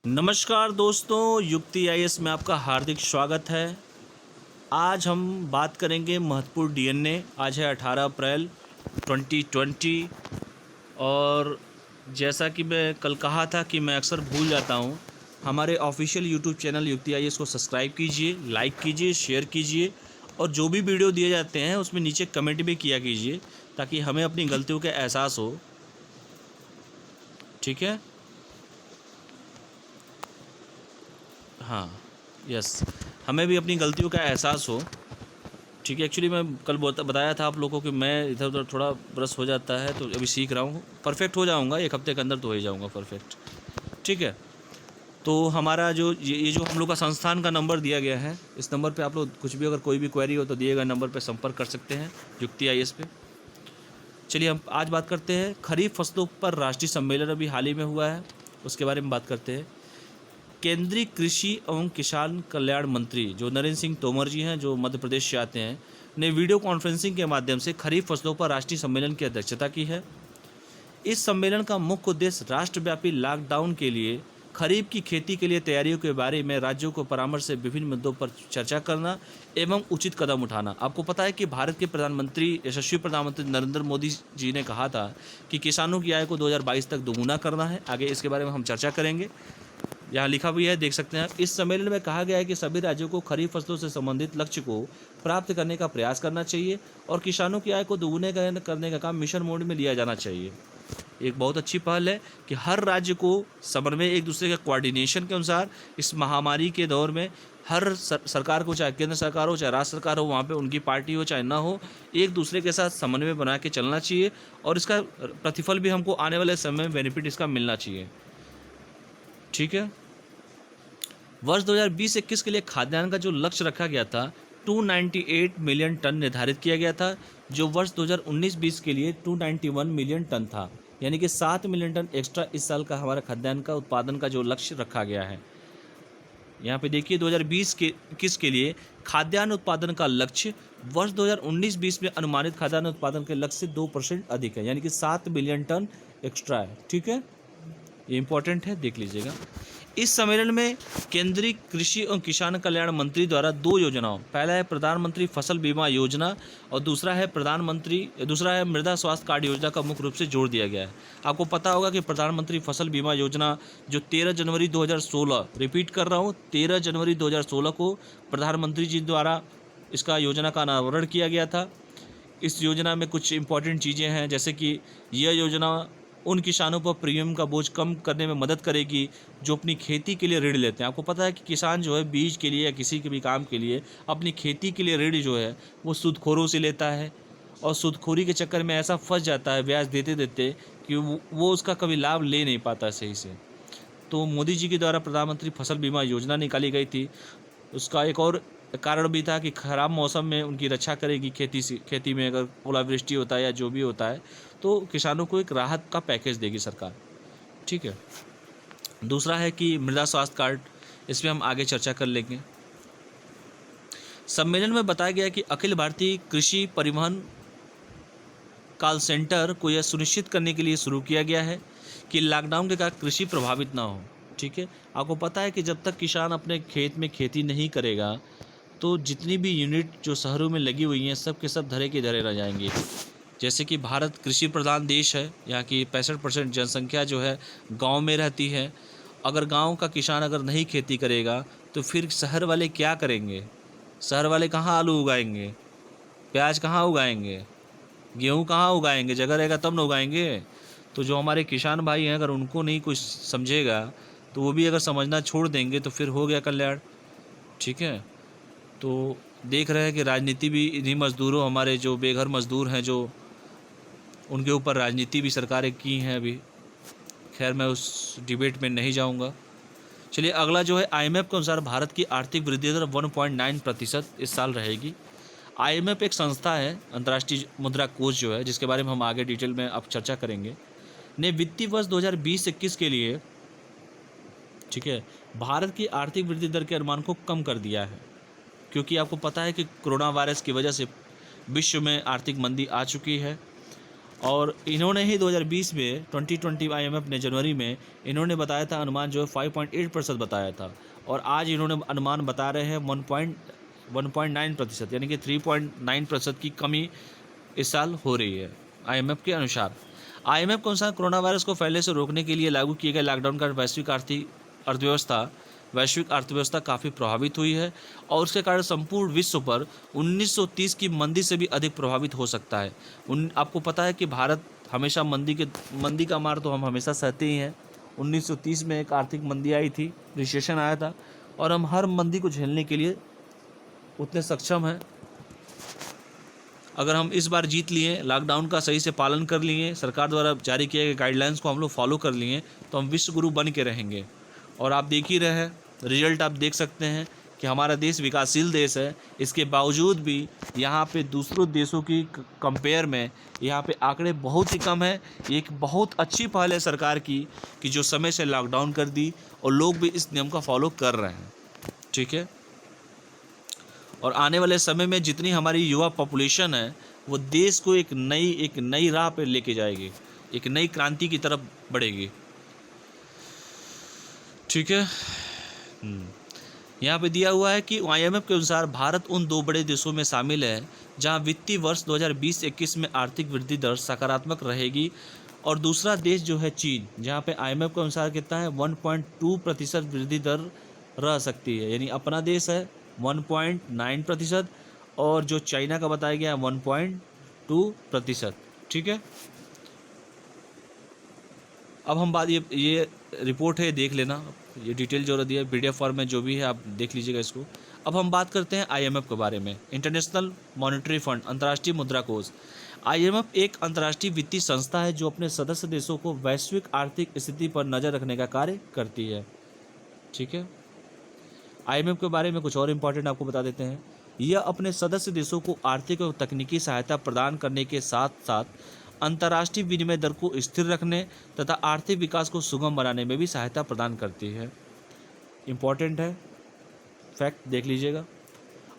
नमस्कार दोस्तों, युक्ति आईएएस में आपका हार्दिक स्वागत है। आज हम बात करेंगे महत्वपूर्ण डीएनए। आज है 18 अप्रैल 2020 और जैसा कि मैं कल कहा था कि मैं अक्सर भूल जाता हूं, हमारे ऑफिशियल यूट्यूब चैनल युक्ति आईएएस को सब्सक्राइब कीजिए, लाइक कीजिए, शेयर कीजिए और जो भी वीडियो दिए जाते हैं उसमें नीचे कमेंट भी किया कीजिए ताकि हमें अपनी गलतियों का एहसास हो। ठीक है। हाँ, यस, हमें भी अपनी गलतियों का एहसास हो। ठीक है। एक्चुअली मैं कल बताया था आप लोगों को कि मैं इधर उधर थोड़ा ब्रश हो जाता है, तो अभी सीख रहा हूँ। परफेक्ट हो जाऊँगा, एक हफ्ते के अंदर तो हो ही जाऊँगा परफेक्ट। ठीक है। तो हमारा जो ये जो हम लोग का संस्थान का नंबर दिया गया है, इस नंबर पे आप लोग कुछ भी अगर कोई भी क्वेरी हो तो दिए गए नंबर पे संपर्क कर सकते हैं, युक्ति आईएएस पे। चलिए हम आज बात करते हैं खरीफ फसलों पर राष्ट्रीय सम्मेलन अभी हाल ही में हुआ है, उसके बारे में बात करते हैं। केंद्रीय कृषि एवं किसान कल्याण मंत्री जो नरेंद्र सिंह तोमर जी हैं, जो मध्य प्रदेश से आते हैं, ने वीडियो कॉन्फ्रेंसिंग के माध्यम से खरीफ फसलों पर राष्ट्रीय सम्मेलन की अध्यक्षता की है। इस सम्मेलन का मुख्य उद्देश्य राष्ट्रव्यापी लॉकडाउन के लिए खरीफ की खेती के लिए तैयारियों के बारे में राज्यों को परामर्श से विभिन्न मुद्दों पर चर्चा करना एवं उचित कदम उठाना। आपको पता है कि भारत के प्रधानमंत्री, यशस्वी प्रधानमंत्री नरेंद्र मोदी जी ने कहा था कि किसानों की आय को 2022 तक दोगुना करना है। आगे इसके बारे में हम चर्चा करेंगे। यहाँ लिखा भी है, देख सकते हैं। इस सम्मेलन में कहा गया है कि सभी राज्यों को खरीफ फसलों से संबंधित लक्ष्य को प्राप्त करने का प्रयास करना चाहिए और किसानों की आय को दोगुने करने का काम मिशन मोड में लिया जाना चाहिए। एक बहुत अच्छी पहल है कि हर राज्य को समन्वय, एक दूसरे के कोऑर्डिनेशन के अनुसार इस महामारी के दौर में हर सरकार को, चाहे केंद्र सरकार हो चाहे राज्य सरकार हो, वहाँ पे उनकी पार्टी हो चाहे ना हो, एक दूसरे के साथ समन्वय बना के चलना चाहिए और इसका प्रतिफल भी हमको आने वाले समय में बेनिफिट इसका मिलना चाहिए। ठीक है। वर्ष 2020-21 के लिए खाद्यान्न का जो लक्ष्य रखा गया था 298 मिलियन टन निर्धारित किया गया था, जो वर्ष 2019-20 के लिए 291 मिलियन टन था। यानी कि 7 मिलियन टन एक्स्ट्रा इस साल का हमारा खाद्यान्न का उत्पादन का जो लक्ष्य रखा गया है। यहाँ पे देखिए 2020-21 के लिए खाद्यान्न उत्पादन का लक्ष्य वर्ष 2019-20 में अनुमानित खाद्यान्न उत्पादन के लक्ष्य से 2% अधिक है, यानी कि 7 मिलियन टन एक्स्ट्रा है। ठीक है, ये इंपॉर्टेंट है, देख लीजिएगा। इस सम्मेलन में केंद्रीय कृषि एवं किसान कल्याण मंत्री द्वारा दो योजनाओं, पहला है प्रधानमंत्री फसल बीमा योजना और दूसरा है मृदा स्वास्थ्य कार्ड योजना का मुख्य रूप से जोर दिया गया है। आपको पता होगा कि प्रधानमंत्री फसल बीमा योजना जो 13 जनवरी 2016, रिपीट कर रहा हूँ, 13 जनवरी 2016 को प्रधानमंत्री जी द्वारा इसका योजना का अनावरण किया गया था। इस योजना में कुछ इंपॉर्टेंट चीज़ें हैं, जैसे कि यह योजना उन किसानों पर प्रीमियम का बोझ कम करने में मदद करेगी जो अपनी खेती के लिए ऋण लेते हैं। आपको पता है कि किसान जो है बीज के लिए या किसी के भी काम के लिए अपनी खेती के लिए ऋण जो है वो सूदखोरों से लेता है और सूदखोरी के चक्कर में ऐसा फंस जाता है ब्याज देते देते कि वो उसका कभी लाभ ले नहीं पाता सही से। तो मोदी जी के द्वारा प्रधानमंत्री फसल बीमा योजना निकाली गई थी। उसका एक और कारण भी था कि खराब मौसम में उनकी रक्षा करेगी, खेती में अगर ओलावृष्टि होता है या जो भी होता है तो किसानों को एक राहत का पैकेज देगी सरकार। ठीक है। दूसरा है कि मृदा स्वास्थ्य कार्ड, इस पर हम आगे चर्चा कर लेंगे। सम्मेलन में बताया गया कि अखिल भारतीय कृषि परिवहन कॉल सेंटर को यह सुनिश्चित करने के लिए शुरू किया गया है कि लॉकडाउन के कारण कृषि प्रभावित ना हो। ठीक है। आपको पता है कि जब तक किसान अपने खेत में खेती नहीं करेगा तो जितनी भी यूनिट जो शहरों में लगी हुई हैं सब के सब धरे के धरे रह जाएंगे। जैसे कि भारत कृषि प्रधान देश है, यहाँ की 65% जनसंख्या जो है गांव में रहती है। अगर गांव का किसान अगर नहीं खेती करेगा तो फिर शहर वाले क्या करेंगे? शहर वाले कहाँ आलू उगाएंगे, प्याज कहाँ उगाएंगे, गेहूँ कहाँ उगाएंगे? जगह रहेगा तब न उगाएंगे। तो जो हमारे किसान भाई हैं, अगर उनको नहीं कुछ समझेगा तो वो भी अगर समझना छोड़ देंगे तो फिर हो गया कल्याण। ठीक है। तो देख रहे हैं कि राजनीति भी इन्हीं मज़दूरों, हमारे जो बेघर मज़दूर हैं, जो उनके ऊपर राजनीति भी सरकारें की हैं अभी। खैर मैं उस डिबेट में नहीं जाऊंगा। चलिए अगला जो है, आईएमएफ के अनुसार भारत की आर्थिक वृद्धि दर 1.9% इस साल रहेगी। आईएमएफ एक संस्था है, अंतर्राष्ट्रीय मुद्रा कोष जो है, जिसके बारे में हम आगे डिटेल में अब चर्चा करेंगे, ने वित्तीय वर्ष 2020-21 के लिए, ठीक है, भारत की आर्थिक वृद्धि दर के अनुमान को कम कर दिया है। क्योंकि आपको पता है कि कोरोना वायरस की वजह से विश्व में आर्थिक मंदी आ चुकी है और इन्होंने ही 2020 में 2020 आईएमएफ ने जनवरी में इन्होंने बताया था, अनुमान जो है 5.8% बताया था, और आज इन्होंने अनुमान बता रहे हैं 1.9%, यानी कि 3.9% की कमी इस साल हो रही है आईएमएफ के अनुसार। आईएमएफ के अनुसार कोरोना वायरस को फैलने से रोकने के लिए लागू किए गए लॉकडाउन का वैश्विक अर्थव्यवस्था काफ़ी प्रभावित हुई है, और उसके कारण संपूर्ण विश्व पर 1930 की मंदी से भी अधिक प्रभावित हो सकता है। आपको पता है कि भारत हमेशा मंदी का मार तो हम हमेशा सहते ही हैं। 1930 में एक आर्थिक मंदी आई थी, रिसेशन आया था, और हम हर मंदी को झेलने के लिए उतने सक्षम हैं। अगर हम इस बार जीत लिए, लॉकडाउन का सही से पालन कर लिए, सरकार द्वारा जारी किए गए गाइडलाइंस को हम लोग फॉलो कर लिए, तो हम विश्व गुरु बन के रहेंगे। और आप देख ही रहे हैं, रिजल्ट आप देख सकते हैं कि हमारा देश विकासशील देश है, इसके बावजूद भी यहाँ पे दूसरों देशों की कंपेयर में यहाँ पे आंकड़े बहुत ही कम है। एक बहुत अच्छी पहल है सरकार की कि जो समय से लॉकडाउन कर दी और लोग भी इस नियम का फॉलो कर रहे हैं, ठीक है। और आने वाले समय में जितनी हमारी युवा पॉपुलेशन है, वो देश को एक नई राह पे लेके जाएगी, एक नई क्रांति की तरफ बढ़ेगी, ठीक है। यहाँ पे दिया हुआ है कि आईएमएफ के अनुसार भारत उन 2 बड़े देशों में शामिल है जहाँ वित्तीय वर्ष 2020-21 में आर्थिक वृद्धि दर सकारात्मक रहेगी, और दूसरा देश जो है चीन, जहाँ पे आईएमएफ के अनुसार कितना है 1.2% वृद्धि दर रह सकती है। यानी अपना देश है 1.9%, और जो चाइना का बताया गया है 1.2%, ठीक है। अब हम बात ये रिपोर्ट है, देख लेना, ये डिटेल जो दिया है PDF फॉर्म में जो भी है आप देख लीजिएगा इसको। अब हम बात करते हैं आईएमएफ के बारे में। इंटरनेशनल मॉनेटरी फंड, अंतर्राष्ट्रीय मुद्रा कोष। आईएमएफ एक अंतर्राष्ट्रीय वित्तीय संस्था है जो अपने सदस्य देशों को वैश्विक आर्थिक स्थिति पर नज़र रखने का कार्य करती है, ठीक है। आईएमएफ के बारे में कुछ और इम्पोर्टेंट आपको बता देते हैं। यह अपने सदस्य देशों को आर्थिक और तकनीकी सहायता प्रदान करने के साथ साथ अंतर्राष्ट्रीय विनिमय दर को स्थिर रखने तथा आर्थिक विकास को सुगम बनाने में भी सहायता प्रदान करती है। इम्पॉर्टेंट है, फैक्ट देख लीजिएगा।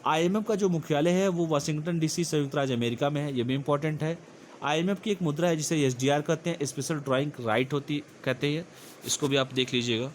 आईएमएफ का जो मुख्यालय है वो वाशिंगटन DC संयुक्त राज्य अमेरिका में है, ये भी इम्पॉर्टेंट है। आईएमएफ की एक मुद्रा है जिसे SDR कहते हैं, स्पेशल ड्राइंग राइट होती कहते हैं, इसको भी आप देख लीजिएगा।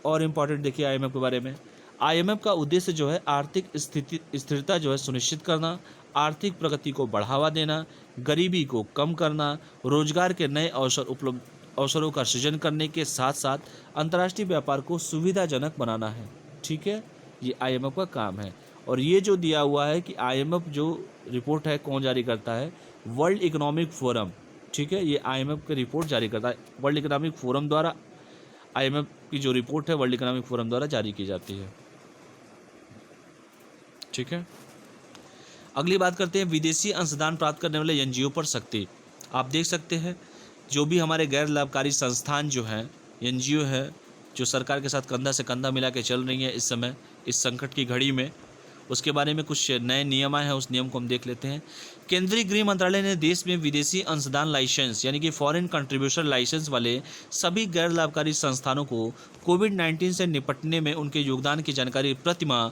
और इम्पॉर्टेंट देखिए आईएमएफ के बारे में। आईएमएफ का उद्देश्य जो है आर्थिक स्थिरता जो है सुनिश्चित करना, आर्थिक प्रगति को बढ़ावा देना, गरीबी को कम करना, रोजगार के नए अवसरों का सृजन करने के साथ साथ अंतर्राष्ट्रीय व्यापार को सुविधाजनक बनाना है, ठीक है। ये आईएमएफ का काम है। और ये जो दिया हुआ है कि आईएमएफ जो रिपोर्ट है कौन जारी करता है, वर्ल्ड इकोनॉमिक फोरम, ठीक है। ये आईएमएफ की रिपोर्ट जारी करता है, वर्ल्ड इकोनॉमिक फोरम द्वारा आईएमएफ की जो रिपोर्ट है वर्ल्ड इकोनॉमिक फोरम द्वारा जारी की जाती है, ठीक है। अगली बात करते हैं विदेशी अंशदान प्राप्त करने वाले एनजीओ पर सख्ती। आप देख सकते हैं जो भी हमारे गैर लाभकारी संस्थान जो हैं, एनजीओ है, जो सरकार के साथ कंधा से कंधा मिला के चल रही है इस समय इस संकट की घड़ी में, उसके बारे में कुछ नए नियम आए हैं, उस नियम को हम देख लेते हैं। केंद्रीय गृह मंत्रालय ने देश में विदेशी अंशदान लाइसेंस यानी कि फॉरेन कंट्रीब्यूशन लाइसेंस वाले सभी गैर लाभकारी संस्थानों को कोविड-19 से निपटने में उनके योगदान की जानकारी प्रतिमाह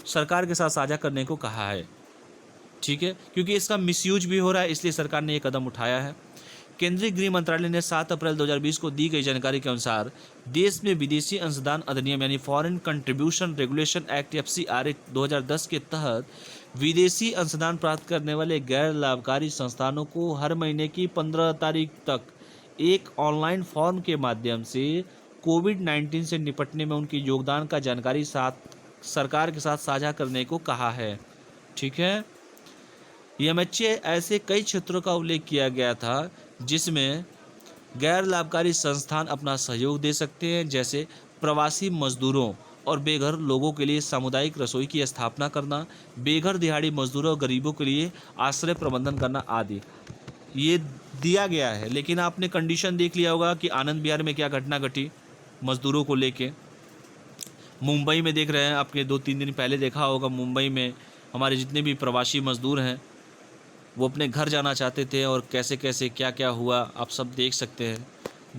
सरकार के साथ साझा करने को कहा है, ठीक है। क्योंकि इसका मिसयूज भी हो रहा है, इसलिए सरकार ने ये कदम उठाया है। केंद्रीय गृह मंत्रालय ने 7 अप्रैल 2020 को दी गई जानकारी के अनुसार देश में विदेशी अंशदान अधिनियम यानी foreign contribution regulation act FCRA 2010 के तहत विदेशी अंशदान प्राप्त करने वाले गैर लाभकारी संस्थानों को हर महीने की 15 तारीख तक एक ऑनलाइन फॉर्म के माध्यम से कोविड-19 से निपटने में उनके योगदान का जानकारी सरकार के साथ साझा करने को कहा है, ठीक है। यमच्चे ऐसे कई क्षेत्रों का उल्लेख किया गया था जिसमें गैर लाभकारी संस्थान अपना सहयोग दे सकते हैं, जैसे प्रवासी मजदूरों और बेघर लोगों के लिए सामुदायिक रसोई की स्थापना करना, बेघर दिहाड़ी मजदूरों और गरीबों के लिए आश्रय प्रबंधन करना आदि। ये दिया गया है, लेकिन आपने कंडीशन देख लिया होगा कि आनंद विहार में क्या घटना घटी मजदूरों को लेके। मुंबई में देख रहे हैं, आपने 2-3 दिन पहले देखा होगा, मुंबई में हमारे जितने भी प्रवासी मजदूर हैं वो अपने घर जाना चाहते थे और कैसे कैसे क्या क्या हुआ आप सब देख सकते हैं।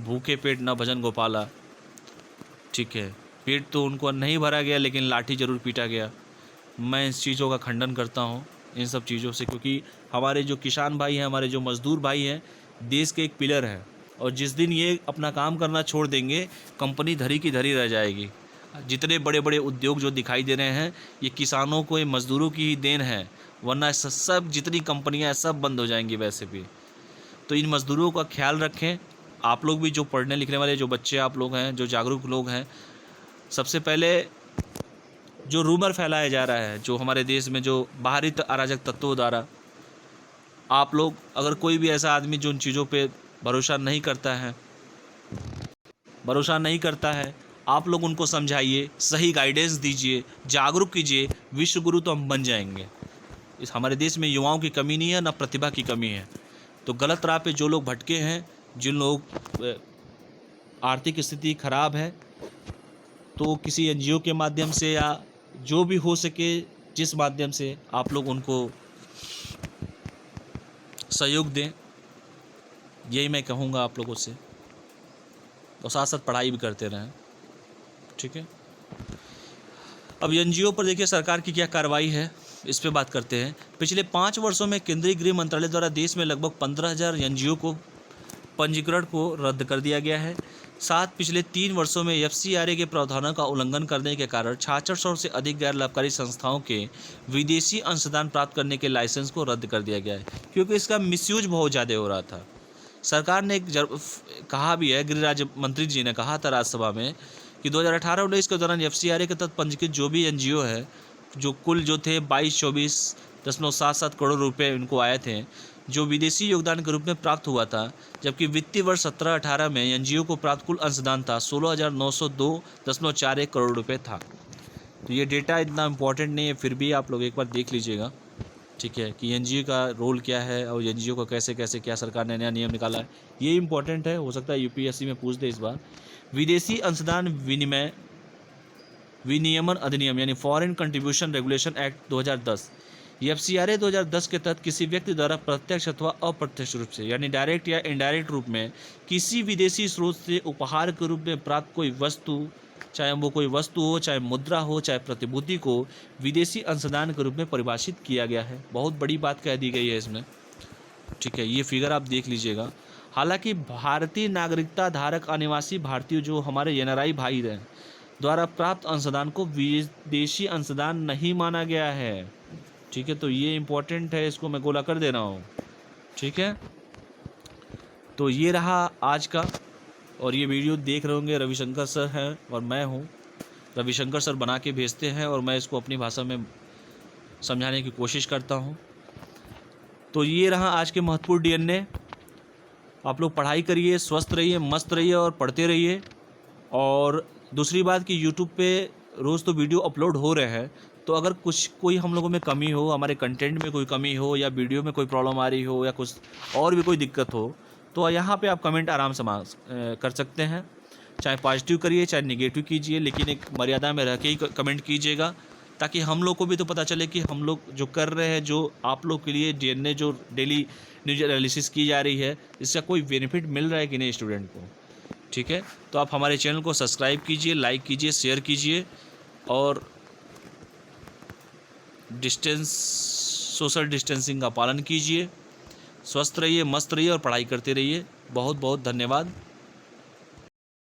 भूखे पेट न भजन गोपाला, ठीक है। पेट तो उनको नहीं भरा गया लेकिन लाठी ज़रूर पीटा गया। मैं इस चीज़ों का खंडन करता हूँ, इन सब चीज़ों से, क्योंकि हमारे जो किसान भाई हैं, हमारे जो मज़दूर भाई हैं, देश के एक पिलर हैं। और जिस दिन ये अपना काम करना छोड़ देंगे, कंपनी धरी की धरी रह जाएगी। जितने बड़े बड़े उद्योग जो दिखाई दे रहे हैं, ये किसानों को, ये मज़दूरों की ही देन है, वरना सब जितनी कंपनियां हैं सब बंद हो जाएंगी वैसे भी। तो इन मज़दूरों का ख्याल रखें। आप लोग भी, जो पढ़ने लिखने वाले जो बच्चे आप लोग हैं, जो जागरूक लोग हैं, सबसे पहले जो रूमर फैलाया जा रहा है, जो हमारे देश में जो बाहरी अराजक तत्वों द्वारा, आप लोग अगर कोई भी ऐसा आदमी जो उन चीज़ों पे भरोसा नहीं करता है, आप लोग उनको समझाइए, सही गाइडेंस दीजिए, जागरूक कीजिए। विश्व गुरु तो हम बन जाएंगे। इस हमारे देश में युवाओं की कमी नहीं है, ना प्रतिभा की कमी है। तो गलत राह पे जो लोग भटके हैं, जिन लोग आर्थिक स्थिति खराब है, तो किसी एनजीओ के माध्यम से या जो भी हो सके, जिस माध्यम से आप लोग उनको सहयोग दें, यही मैं कहूँगा आप लोगों से। और साथ साथ पढ़ाई भी करते रहें, ठीक है। अब एनजीओ पर देखिए सरकार की क्या कार्रवाई है, इस पे बात करते हैं। पिछले 5 वर्षों में केंद्रीय गृह मंत्रालय द्वारा देश में लगभग 15,000 एनजीओ को पंजीकरण को रद्द कर दिया गया है। साथ पिछले 3 वर्षों में एफसीआरए के प्रावधानों का उल्लंघन करने के कारण 6600 से अधिक गैर लाभकारी संस्थाओं के विदेशी अंशदान प्राप्त करने के लाइसेंस को रद्द कर दिया गया है, क्योंकि इसका मिसयूज बहुत ज़्यादा हो रहा था। सरकार ने कहा भी है, गृह राज्य मंत्री जी ने कहा था राज्यसभा में कि 2018-19 के दौरान एफसीआरए के तहत पंजीकृत जो भी एनजीओ है, जो कुल जो थे 22-24.77 करोड़ रुपए उनको आए थे, जो विदेशी योगदान के रूप में प्राप्त हुआ था, जबकि वित्तीय वर्ष 17-18 में एनजीओ को प्राप्त कुल अंशदान था 16,902.41 करोड़ रुपए था। तो ये डेटा इतना इम्पोर्टेंट नहीं है, फिर भी आप लोग एक बार देख लीजिएगा, ठीक है, कि एनजीओ का रोल क्या है और एनजीओ को कैसे कैसे क्या सरकार ने नया नियम निकाला है, ये इम्पोर्टेंट है। हो सकता है यूपीएससी में पूछ दे इस बार। विदेशी अंशदान विनियमन अधिनियम यानी foreign contribution regulation act 2010, FCRA 2010 के तहत किसी व्यक्ति द्वारा प्रत्यक्ष अथवा अप्रत्यक्ष रूप से यानी डायरेक्ट या इनडायरेक्ट रूप में किसी विदेशी स्रोत से उपहार के रूप में प्राप्त कोई वस्तु, चाहे वो कोई वस्तु हो, चाहे मुद्रा हो, चाहे प्रतिभूति को, विदेशी अंशदान के रूप में परिभाषित किया गया है। बहुत बड़ी बात कह दी गई है इसमें, ठीक है। ये फिगर आप देख लीजिएगा। हालांकि भारतीय नागरिकता धारक अनिवासी भारतीय जो हमारे एनआरआई भाई हैं द्वारा प्राप्त अंशदान को विदेशी अंशदान नहीं माना गया है, ठीक है। तो ये इम्पोर्टेंट है, इसको मैं गोला कर दे रहा हूँ, ठीक है। तो ये रहा आज का, और ये वीडियो देख रहे होंगे रविशंकर सर हैं और मैं हूँ। रविशंकर सर बना के भेजते हैं और मैं इसको अपनी भाषा में समझाने की कोशिश करता हूँ। तो ये रहा आज के महत्वपूर्ण डीएनए। आप लोग पढ़ाई करिए, स्वस्थ रहिए, मस्त रहिए और पढ़ते रहिए। और दूसरी बात कि यूट्यूब पे रोज़ तो वीडियो अपलोड हो रहे हैं, तो अगर कोई हम लोगों में कमी हो, हमारे कंटेंट में कोई कमी हो, या वीडियो में कोई प्रॉब्लम आ रही हो, या कुछ और भी कोई दिक्कत हो, तो यहाँ पे आप कमेंट आराम से कर सकते हैं। चाहे पॉजिटिव करिए, चाहे नेगेटिव कीजिए, लेकिन एक मर्यादा में रह के ही कमेंट कीजिएगा, ताकि हम लोग को भी तो पता चले कि हम लोग जो कर रहे हैं, जो आप लोग के लिए डीएनए जो डेली न्यूज एनालिसिस की जा रही है, इसका कोई बेनिफिट मिल रहा है कि नहीं स्टूडेंट को, ठीक है। तो आप हमारे चैनल को सब्सक्राइब कीजिए, लाइक कीजिए, शेयर कीजिए, और सोशल डिस्टेंसिंग का पालन कीजिए। स्वस्थ रहिए, मस्त रहिए और पढ़ाई करते रहिए। बहुत बहुत धन्यवाद।